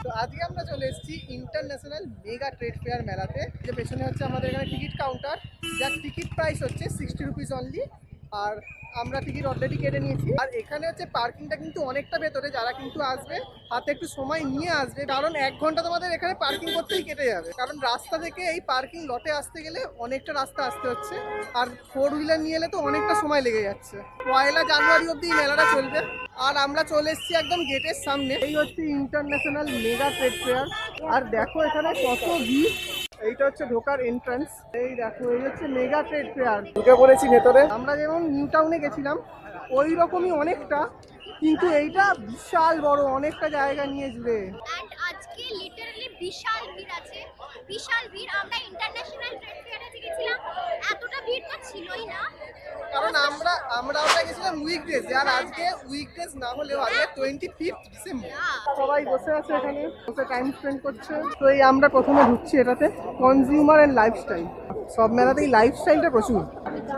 তো আজকে আমরা চলে এসেছি ইন্টারন্যাশনাল মেগা ট্রেড ফেয়ার মেলাতে। যে পেছনে হচ্ছে আমাদের এখানে টিকিট কাউন্টার, যার টিকিট প্রাইস হচ্ছে 60 রুপিস অনলি। আর আমরা টিকিট অলরেডি কেটে নিয়েছি। আর এখানে হচ্ছে পার্কিংটা কিন্তু অনেকটা ভেতরে, যারা কিন্তু আসবে হাতে একটু সময় নিয়ে আসবে, কারণ 1 ঘন্টা তোমাদের এখানে পার্কিং করতেই কেটে যাবে। কারণ রাস্তা থেকে এই পার্কিং লটে আসতে গেলে অনেকটা রাস্তা আসতে হচ্ছে, আর 4 হুইলার নিয়ে এলে তো অনেকটা সময় লেগে যাচ্ছে। 1 জানুয়ারি অব্দি মেলাটা চলবে। আর আমরা চলে এসেছি একদম গেটের সামনে। এই হচ্ছে ইন্টারন্যাশনাল মেগা ট্রেড ফেয়ার। আর দেখো এখানে কত ভিড়। এইটা হচ্ছে ঢোকার এন্ট্রান্স। এই দেখো, এই হচ্ছে মেগা ট্রেড ফেয়ার। ঢুকে পড়েছি ভেতরে। আমরা যেমন নিউ টাউনে গেছিলাম ওই রকমই অনেকটা, কিন্তু এইটা বিশাল বড়, অনেকটা জায়গা নিয়ে জুড়ে। এন্ড আজকে লিটারালি বিশাল ভিড় আছে, বিশাল ভিড়। আমরা ইন্টারন্যাশনাল ট্রেড ফেয়ারে গেছিলাম, এতটা ভিড় তো ছিলই না, কারণ আমরা ওটা গেছিলাম উইকডেজ। আর আজকে উইকডেজ না হলেও আজকে 25 ডিসেম্বর। সবাই বসে আছে এখানে, বসে টাইম স্পেন্ড করছে। তো এই আমরা প্রথমে ঢুকছি এটাতে, কনজিউমার এন্ড লাইফস্টাইল। সব মেলাতেই লাইফস্টাইলটা প্রচুর।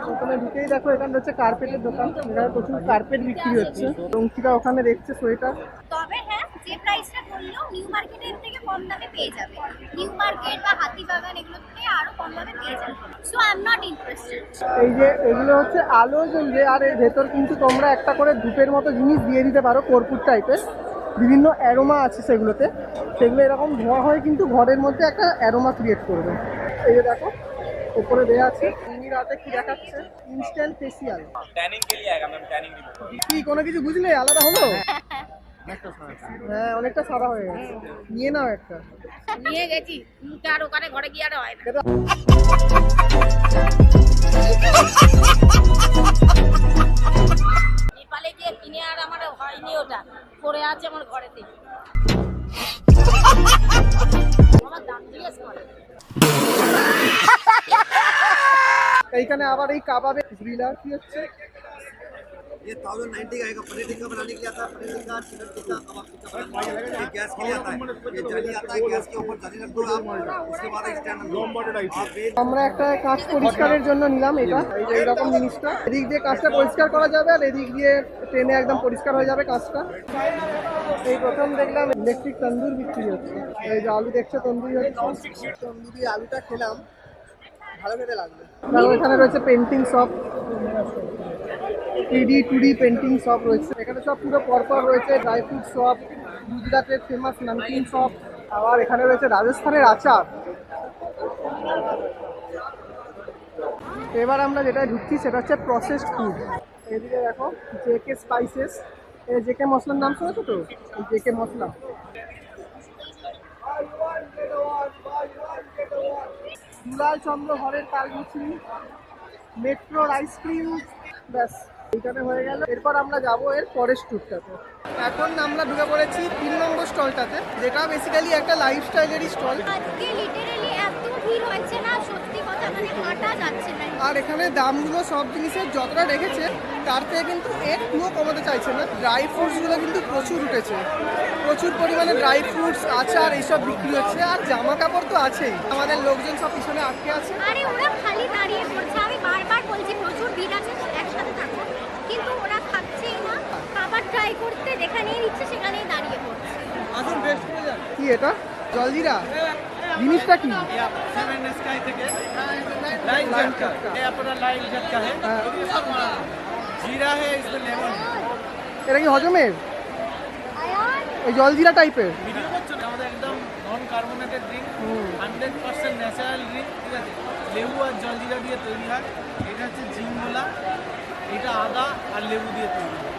প্রথমে ঢুকেই দেখো এখানে হচ্ছে কার্পেটের দোকান। এখানে প্রচুর কার্পেট বিক্রি হচ্ছে। অঙ্কিতা ওখানে দেখছে সোয়েটার। তবে হ্যাঁ, যে প্রাইসটা বললো নিউ মার্কেটের থেকে কম দামে পেয়ে যাবে। নিউ মার্কেট বা হাতিবাগান এগুলো থেকে আরো কম দামে পেয়ে যাবে। So I am not interested. এই যে এগুলো হচ্ছে আলো জ্বলবে, আর এর ভেতর কিন্তু তোমরা একটা করে ধূপের মতো জিনিস দিয়ে দিতে পারো, কর্পূর টাইপের। বিভিন্ন অ্যারোমা আছে সেগুলোতে, সেগুলো এরকম ধোয়া হয় কিন্তু ঘরের মধ্যে একটা অ্যারোমা ক্রিয়েট করবে। এই যে দেখো উপরে দেয়া আছে। তুমি রাতে কি দেখাচ্ছে? ইনস্ট্যান্ট ফেসিয়াল टैनिंग के लिए आएगा मैम, टैनिंग रिमूव। কি কোনো কিছু বুঝলে? আলাদা হলো? হ্যাঁ, অনেকটা সাদা হয়ে গেছে। নিয়ে নাও একটা। নিয়ে গেছি, আর ওখানে ঘরে গিয়ে আর হয় না। এটা নেপালে গিয়ে কিনে আর আমার হয়নি, ওটা পড়ে আছে আমার ঘরেতে। আমার দাম জিজ্ঞেস করে। এইখানে আবার এই কাবাবে গ্রিলার কি হচ্ছে? ये 1090 का आएगा। पनीर टिक्का बनाने के लिए आता है, पनीर टिक्का, चिकन टिक्का, कबाब टिक्का बनाने के लिए। ये गैस के लिए आता है, ये जाली आता है, गैस के ऊपर जाली रख दो आप, उसके बाद स्टैंड रख दो। आप वेज আমরা একটা কাজ পরিষ্কারের জন্য নিলাম এটা, এইরকম জিনিসটা। এদিক দিয়ে কাজটা পরিষ্কার করা যাবে, আর এদিক দিয়ে ট্রেনে একদম পরিষ্কার হয়ে যাবে কাজটা। এই প্রথম দেখলাম ইলেকট্রিক তন্দুর বিক্রি হচ্ছে। এই যে আলু দেখছো তন্দুরি হচ্ছে, তন্দুরি আলুটা খেলাম, ভালো খেতে লাগবে। তারপর এখানে রয়েছে painting shop, 3D 2D painting shop রয়েছে এখানে। সব পুরো পরপর রয়েছে। ড্রাই ফ্রুট শপ, গুজরাটের ফেমাস নামকিন শপ, আবার এখানে রয়েছে রাজস্থানের আচার। এবার আমরা যেটা ঢুকছি সেটা হচ্ছে প্রসেসড ফুড। এদিকে দেখো জেকে স্পাইসেস। এই জেকে মশলার নাম শুনেছো তো? এই জেকে মশলা। দুলাল চন্দ্র ঘরের তালমিছি, মেট্রোর আইসক্রিম, ব্যাস এইখানে হয়ে গেল। এরপর আমরা যাবো এর পরের ট্যুরটাতে। এখন আমরা ঢুকে পড়েছি 3 নম্বর স্টলটাতে, যেটা বেসিক্যালি একটা লাইফস্টাইলেরই স্টল। আজকে লিটারালি এত ভিড় হয়েছে না, সত্যি কথা, মানে হাঁটা যাচ্ছে না। আর এখানে দামগুলো সব জিনিসের যতটা রেখেছে তার থেকে কিন্তু একটুও কমাতে চাইছে না। ড্রাই ফ্রুটসগুলো কিন্তু প্রচুর উঠেছে, প্রচুর পরিমাণে ড্রাই ফ্রুটস, আচার এইসব বিক্রি হচ্ছে। আর জামা কাপড় তো আছেই। আমাদের লোকজন সব পিছনে আটকে আছে। আরে ওরা খালি দাঁড়িয়ে পড়ছে। আমি বারবার বলছি প্রচুর ভিড় আছে, একসাথে থাকো, কিন্তু ওরা থাকছেই না। খাবার ট্রাই করতে যেখানেই ইচ্ছে সেখানেই দাঁড়িয়ে পড়ছে। কি এটা? জলজিরা জিনিসটা কি? सेवन स्काई থেকে लाइन झटका, ये अपना लाइन झटका है। जीरा है, इसमें लेमन है। এটা কি হজমের? আয়ান এই জলজিরা টাইপের? ভিডিও করছো না? আমাদের একদম নন কার্বনেটেড ড্রিঙ্ক, 100% ন্যাচারাল ড্রিঙ্ক, ঠিক আছে? লেবু আর জলজিরা দিয়ে তৈরি হয়। এটা হচ্ছে জিঙ্গলা, এটা আদা আর লেবু দিয়ে তৈরি হয়।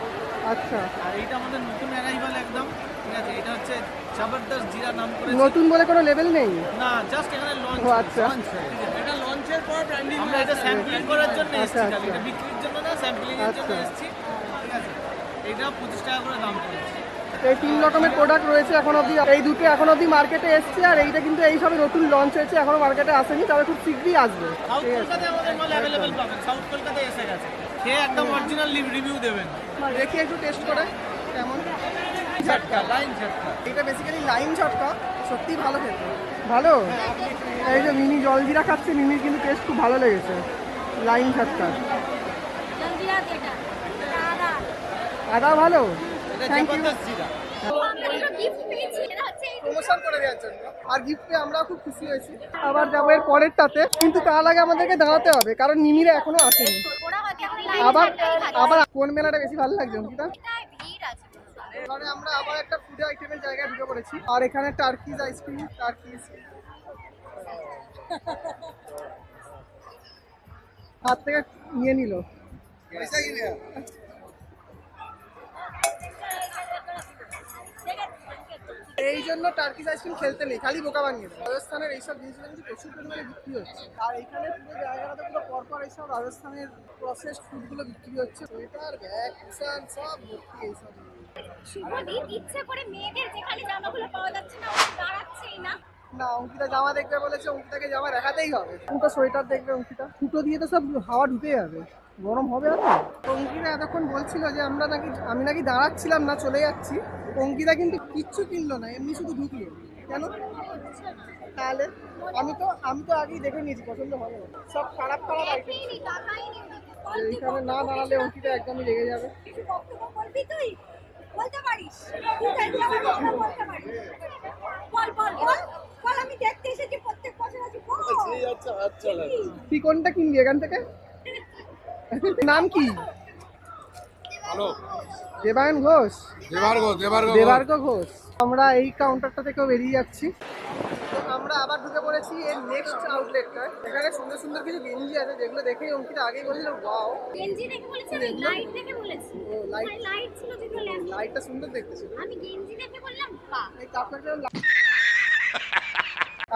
আচ্ছা, আর এটা আমাদের নতুন অ্যারাইভাল একদম, ঠিক আছে? এটা হচ্ছে জবরদস্ত জিরা নাম করে। নতুন বলে কোনো লেভেল নেই? না, জাস্ট এখানে লঞ্চ। ও আচ্ছা, এটা লঞ্চের পর ব্র্যান্ডিং। আমরা এটা স্যাম্পলিং করার জন্য আচ্ছা, এসেছি, আচ্ছা। এটা বিক্রির জন্য না, স্যাম্পলিং এর জন্য আচ্ছা। এসেছি, ঠিক আছে? এটা 25 টাকা করে দাম পড়েছে। এই 3 রকমের প্রোডাক্ট রয়েছে এখন অবধি। এই দুটো এখন অবধি মার্কেটে এসছে, আর এইটা কিন্তু এই সবে নতুন লঞ্চ হয়েছে, এখনো মার্কেটে আসেনি, তবে খুব শীঘ্রই আসবে। সাউথ ঠিক আছে, কলকাতায় আমাদের মাল অ্যাভেলেবেল পাবেন, সাউথ কলকাতায় এসে গেছে। খেয়ে একদম অরিজিনাল রিভিউ দেবেন। দেখি একটু টেস্ট করে কেমন। ঝটকা, লাইন ঝটকা। এটা বেসিক্যালি লাইম ঝটকা, সত্যি ভালো খেতে। ভালো। এই যে মিনি জলজিরা খাচ্ছে, মিমির কিন্তু টেস্ট খুব ভালো লেগেছে লাইম ঝটকা। জলজিরা যেটা আদা। আদা ভালো। এটা থ্যাংক ইউ। জবরদস্ত জিরা। এটা কি ডোনেশন করে দেওয়ার জন্য। আর গিফট পেয়ে আমরাও খুব খুশি হয়েছি। আবার যাবো এর পরেরটাতে, কিন্তু তার আগে আমাদেরকে দাঁড়াতে হবে কারণ মিমিরা এখনো আসেনি। ওরা হয়তো এখন লাইন আবার ছাড়তেই থাকে। আবার কোন মেলাটা বেশি ভালো লাগছে অঙ্কিতা? এটায় ভিড় আছে। এবারে আমরা আবার একটা ফুড আইটেমের জায়গায় ঢুকে পড়েছি। আর এখানে টার্কিজ আইসক্রিম, টার্কিজ হাত থেকে নিয়ে নিল। এই জন্য টার্কিজ আইসক্রিম খেলতে নেই, খালি বোকা বানিয়ে দেয়। রাজস্থানের এইসব জিনিসগুলো কিন্তু প্রচুর পরিমাণে বিক্রি হচ্ছে। আর এখানে পুরো জায়গাটাতে পুরো পরপর এইসব রাজস্থানের প্রসেস ফুডগুলো বিক্রি হচ্ছে। সোয়েটার, ব্যাগ, কুশন সব ভর্তি এইসব। শুভদীপ ইচ্ছে করে মেয়েদের যেখানে জামাগুলো পাওয়া যাচ্ছে না ওরা দাঁড়াচ্ছেই না। না, অঙ্কিতা জামা দেখবে বলেছে, অঙ্কিতাকে জামা দেখাতেই হবে। দুটো সোয়েটার দেখবে অঙ্কিতা, ফুটো দিয়ে তো সব হাওয়া ঢুকে যাবে, গরম হবে আর না। অঙ্কিতা এতক্ষণ বলছিল যে আমি নাকি দাঁড়াচ্ছিলাম না, চলে যাচ্ছি। অঙ্কিতা কিন্তু কিচ্ছু কিনলো না, এমনি শুধু ঢুকলো। কেন? তাহলে আমি তো আগেই দেখে নিয়েছি, পছন্দ হবে না। সব খারাপ আইটেম। দেখেই নি, টাকাই নি। এইখানে না দাঁড়ালে অঙ্কিতা একদমই লেগে যাবে। কিছু বক্তব্য বলবি তুই? বলতে পারিস। তুই চাইলে আমার কথা বলতে পারিস। বল, আমি দেখতে এসেছি প্রত্যেক বছর আছি। তুই কোনটা কিনবি এখান থেকে? নাম কি? দেবায়ন ঘোষ। দেবার্গ ঘোষ। আমরা এই কাউন্টারটা থেকেও বেরিয়ে যাচ্ছি। তো আমরা আবার ঢুকে পড়েছি এর নেক্সট আউটলেটটায়। এখানে সুন্দর সুন্দর কিছু গেঞ্জি আছে যেগুলো দেখেই অঙ্কিতা আগেই বলেছিল ওয়াও। গেঞ্জি দেখে বলেছি, আমি লাইট দেখে বলেছি। ও, লাইট। মানে লাইট ছিল যেগুলো ল্যাম্প। লাইটটা সুন্দর দেখতে ছিল। আমি গেঞ্জি দেখে বললাম বাহ। এই কাকুটার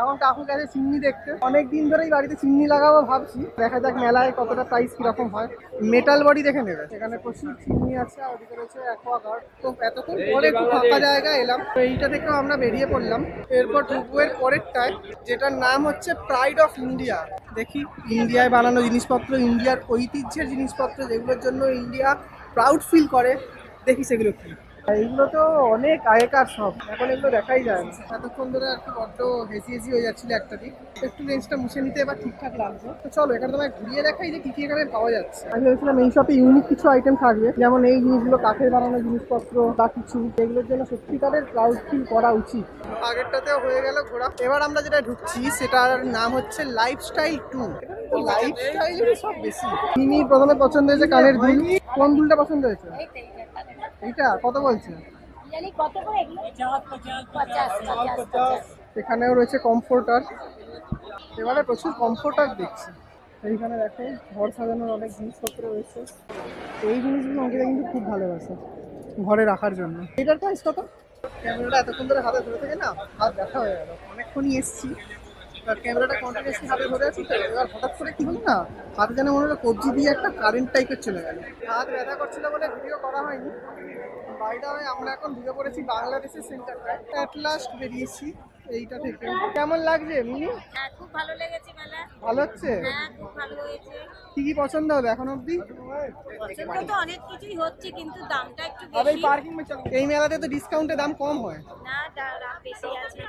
এখন কাকু গেছে চিমনি দেখতে। অনেকদিন ধরেই বাড়িতে চিমনি লাগাবো ভাবছি, দেখা যাক মেলায় কতটা প্রাইস কিরকম হয়। মেটাল বডি দেখে নেবে। এখানে প্রচুর চিমনি আছে, আর ওদিকে রয়েছে অ্যাকোয়াগার্ড। তো এতক্ষণ পরে একটু ফাঁকা জায়গায় এলাম, তো এইটা থেকেও আমরা বেরিয়ে পড়লাম। এরপর ঢুকবো এর পরেরটায়, যেটার নাম হচ্ছে প্রাইড অফ ইন্ডিয়া। দেখি ইন্ডিয়ায় বানানো জিনিসপত্র, ইন্ডিয়ার ঐতিহ্যের জিনিসপত্র, যেগুলোর জন্য ইন্ডিয়া প্রাউড ফিল করে, দেখি সেগুলো কি। এইগুলো তো অনেক আগেকার সব, এখন এগুলো দেখাই যায় না। এতক্ষণ ধরে আর কি বড্ড হেজি হয়ে যাচ্ছিল একটা দিক, একটু রেঞ্জটা মুছে নিতে এবার ঠিকঠাক লাগছে। তো চলো এখানে তোমায় ঘুরিয়ে দেখাই যে কি কি এখানে পাওয়া যাচ্ছে। আমি ভেবেছিলাম এই শপে ইউনিক কিছু আইটেম থাকবে, যেমন এই জিনিসগুলো কাঠের বানানো জিনিসপত্র বা কিছু, এগুলোর জন্য সত্যিকারের প্রাউড ফিল করা উচিত। আগেরটাতেও হয়ে গেল ঘোরা। এবার আমরা যেটা ঢুকছি সেটার নাম হচ্ছে লাইফস্টাইল 2। লাইফস্টাইলের সব বেশি। মিমি প্রথমে পছন্দ হয়েছে কানের দুল। কোন দুলটা পছন্দ হয়েছে? এইটা কত বলছে? জানি কত করে এগুলো? 50। এখানেও রয়েছে কমফোর্টার। এবারে প্রচুর কমফোর্টার দেখছি। এইখানে দেখো ঘর সাজানোর অনেক জিনিসপত্র রয়েছে। এই জিনিসগুলো অঙ্কিতা কিন্তু খুব ভালোবাসে ঘরে রাখার জন্য। এটার প্রাইস কত? ক্যামেরাটা এতক্ষণ ধরে হাতে ধরে থেকে না হাত ব্যথা হয়ে গেল। অনেকক্ষণই এসছি, ক্যামেরাটা কন্টিনিউসলি হাতে ধরে আছি, তো এবার হঠাৎ করে কি হলো না, হাতে যেন মনে হলো কবজি দিয়ে একটা কারেন্ট টাইপের চলে গেল। হাত ব্যথা করছিল বলে ভিডিও করা হয়নি। বাইরে হয়ে আমরা এখন ঢুকে পড়েছি বাংলাদেশের সেন্টারটায়। অ্যাট লাস্ট বেরিয়েছি এইটা থেকে। কেমন লাগছে মিনি? হ্যাঁ, খুব ভালো লেগেছে মেলা। ভালো হচ্ছে? হ্যাঁ, খুব ভালো হয়েছে। কি কি পছন্দ হলো এখন অবধি? পছন্দ তো অনেক কিছুই হচ্ছে, কিন্তু দামটা একটু আরে বেশি। পার্কিং মে চল। এই মেলাতে তো ডিসকাউন্টে দাম কম হয়। না, দাম বেশি আছে।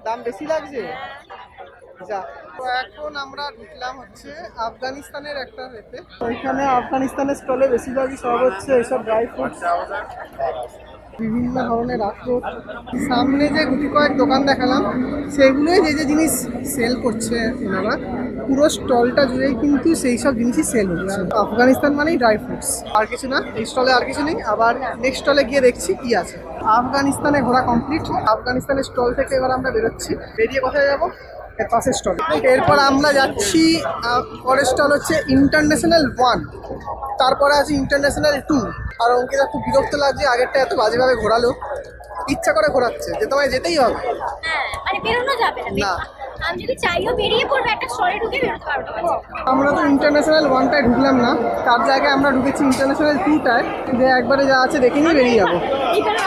দাম বেশি লাগছে? হ্যাঁ। যা। তো এখন আমরা ঢুকলাম হচ্ছে আফগানিস্তানের একটা রেতে। ওইখানে আফগানিস্তানের স্টলে বেশিরভাগই সব হচ্ছে এইসব ড্রাই ফ্রুটস, বিভিন্ন ধরনের আখরোট। সামনে যে গুটি কয়েক দোকান দেখালাম সেগুলোই যে জিনিস সেল করছে এনারা, পুরো স্টলটা জুড়েই কিন্তু সেই সব জিনিসই সেল হচ্ছে। আফগানিস্তান মানেই ড্রাই ফ্রুটস, আর কিছু না। এই স্টলে আর কিছু নেই। আবার নেক্সট স্টলে গিয়ে দেখছি কি আছে। আফগানিস্তানে ঘোরা কমপ্লিট। আফগানিস্তানের স্টল থেকে এবার আমরা বেরোচ্ছি। বেরিয়ে কোথায় যাবো? এর পাশের স্টল। এরপর আমরা যাচ্ছি, পরের স্টল হচ্ছে ইন্টারন্যাশনাল 1, তারপরে আছে ইন্টারন্যাশনাল 2। আর অঙ্কিতা খুব বিরক্ত লাগছে, আগেরটা এত বাজেভাবে ঘোরালো, ইচ্ছা করে ঘোরাচ্ছে যে তোমায় যেতেই হবে। হ্যাঁ, মানে বেরোনো যাবে না। আমি যদি চাইও বেরিয়ে পড়বো, একটা স্টলে ঢুকে বেরোতে পারবো না। আমরা তো ইন্টারন্যাশনাল 1টায় ঢুকলাম না, তার জায়গায় আমরা ঢুকেছি ইন্টারন্যাশনাল 2টায়, যে একবারে যা আছে দেখে নিয়ে বেরিয়ে যাবো।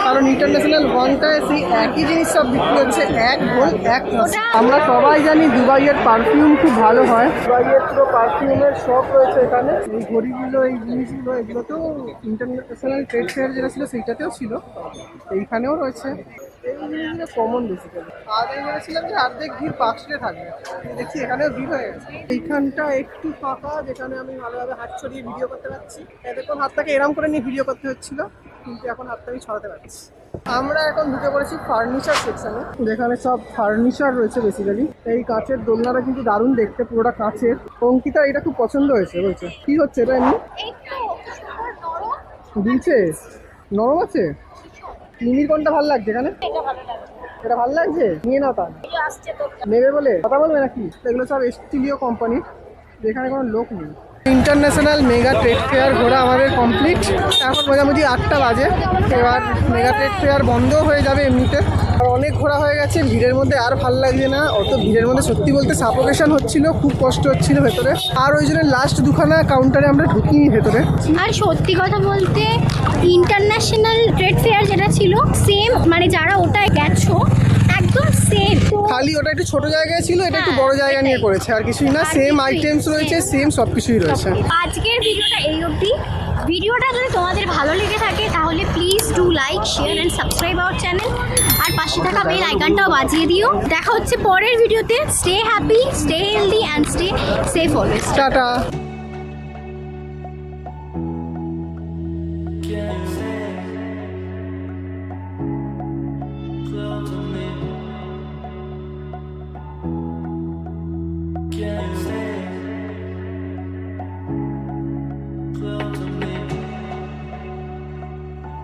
কারণ ইন্টারন্যাশনাল 1টায় সেই একই জিনিস সব বিক্রি হচ্ছে, এক গোল এক মশলা। আমরা সবাই জানি দুবাইয়ের পারফিউম খুব ভালো হয়। দুবাইয়ের পুরো পারফিউমের শপ রয়েছে এখানে। এই ঘড়িগুলো, এই জিনিসগুলো, এগুলোতেও ইন্টারন্যাশনাল ট্রেড ফেয়ার যেটা ছিল সেইটাতেও ছিল, এইখানেও রয়েছে। এই জিনিসগুলো কমন বেসিক্যালি। আজ আমি ভেবেছিলাম যে অর্ধেক ভিড় পার্কস্ট্রিটে থাকবে, দেখছি এখানেও ভিড় হয়ে গেছে। এইখানটা একটু ফাঁকা, যেখানে আমি ভালোভাবে হাত ছড়িয়ে ভিডিও করতে পারছি। এতক্ষণ হাতটাকে এরম করে নিয়ে ভিডিও করতে হচ্ছিল। কিন্তু এখন হাতটা আমি ছড়াতে পারছি। আমরা এখন ঢুকে পড়েছি ফার্নিচার সেকশনে, যেখানে সব ফার্নিচার রয়েছে বেসিক্যালি। এই কাঁচের দোলনাটা কিন্তু দারুণ দেখতে, পুরোটা কাঁচের। অঙ্কিতা এটা খুব পছন্দ হয়েছে বলছে। কি হচ্ছে এটা এমনি এই তো সুন্দর নরম। দিচ্ছে, নরম আছে। মিমির কোনটা ভালো লাগছে এখানে? এটা ভালো লাগে। এটা ভালো লাগছে, নিয়ে নাও তাহলে। এই আসছে তো। নেবে বলে কথা বলবে নাকি? এগুলো সব এস্টিলিও কোম্পানি, যেখানে কোনো লোক নেই। ইন্টারন্যাশনাল মেগা ট্রেড ফেয়ার ঘোরা আমাদের কমপ্লিট। এখন মোটামুটি 8টা বাজে। এবার মেগা ট্রেড ফেয়ার বন্ধ হয়ে যাবে এমনিতে। আর অনেক ঘোরা হয়ে গেছে, ভিড়ের মধ্যে আর ভাল লাগছে না। অত ভিড়ের মধ্যে সত্যি বলতে সাফোকেশন হচ্ছিল, খুব কষ্ট হচ্ছিল ভেতরে। আর ওই জন্য লাস্ট দুখানা কাউন্টারে আমরা ঢুকিনি ভেতরে। আর সত্যি কথা বলতে ইন্টারন্যাশনাল ট্রেড ফেয়ার যেটা ছিল সেম, মানে যারা ওটায় গেছো একদম সেম। খালি ওটা একটু ছোট জায়গায় ছিল, এটা একটু বড় জায়গা নিয়ে করেছে, আর কিছুই না। সেম আইটেমস রয়েছে, সেম সব কিছুই রয়েছে। আজকের ভিডিওটা এই অবধি। ভিডিওটা যদি তোমাদের ভালো লেগে থাকে তাহলে please do like, share and subscribe our channel. আর পাশে থাকা বেল আইকনটাও বাজিয়ে দিও। দেখা হচ্ছে পরের ভিডিওতে। Stay happy, stay healthy and stay safe always. Tata.